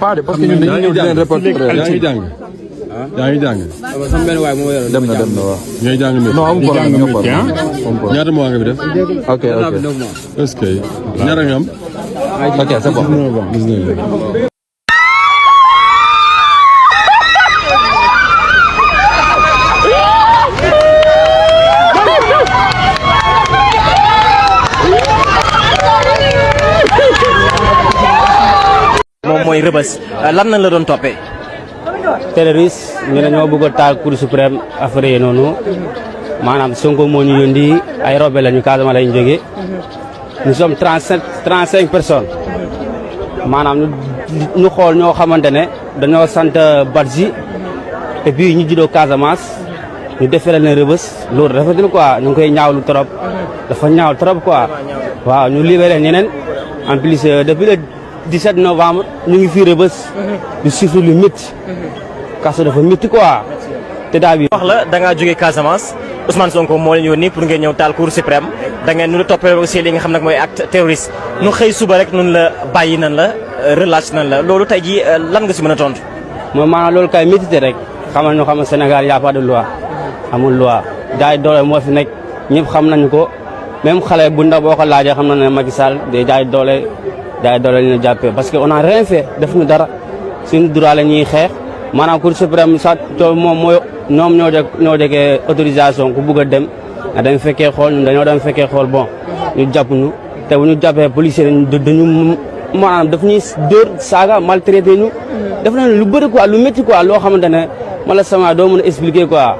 pas de parce que ñun dañuy ñëw di leen reporter yaa ngi jàng sama benn waay moo yoroon dem na waaw ngay jàng métier non amul problème amul problème ñaata mois nga fi def ok est-ce que ñaata nga am ok c'est bon moom mooy rëbës lan na la doon toppee. terroriste ñu ne ñoo bëgg a taal cour suprême affaire yi noonu maanaam Sonko moo ñu yónni ay robbe lañu Casamance lañu jógee nous sommes 35 personnes maanaam ñu xool ñoo xamante ne dañoo sant Badji et puis ñu juddoo Casamance ñu defee leen rëbës loolu rafetul quoi ñu ngi koy ñaawlu trop dafa ñaaw trop quoi waaw ñu libéré ñeneen en plus depuis le 17 novembre ñu ngi fii rëbës du chiffre lu métti kaso dafa métti quoi te daa bi wax la da ngaa jógee Casamance Ousmane Sonko moo leen yónni pour ngeen ñëw taal cour suprême da ngeen nu la toppee aussi li nga xam nag mooy acte terroriste nu xëy suba rek nun la bàyyi nan la relâche nan la loolu tey jii lan nga si mën a tontu. mooy maanaam loolu kay métti rek xamal ñu xam Sénégal y a pas de loi amul loi jaay doole moo fi nekk ñëpp xam nañu ko même xale bu ndaw boo ko laajee xam na ne Macky Sall day jaay doole ñu jàppee parce que on a rien fait def ñu dara suñu droit la ñuy xeex maanaam cour suprême sax moom mooy ñoom ñoo jegee autorisation ku bugg a dem nga dem fekkee xool ñun dañoo dem fekkee xool bon ñu jàpp ñu te bu ñu jàppee policier dañu maanaam daf ñuy dóor saaga maltraité ñu def na lu bëri quoi lu métti quoi loo xamante ne mala sama doo mën a expliquer quoi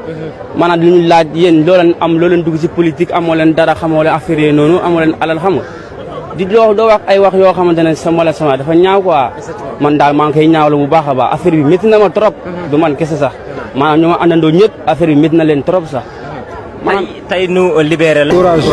maanaam lu ñu laaj yéen loo leen am loo leen dugg ci politique amoo leen dara xamoo leen affaire yi noonu amoo leen alal xam nga di doo wax ay wax yoo xamante ne sama dafa ñaaw quoi man daal maa ngi koy ñaawlu bu baax a baax affaire bi métti na ma trop du man kese sax maanaam ñu ma àndandoo ñëpp affaire bi métti na leen trop sax tey nu libéré la. courage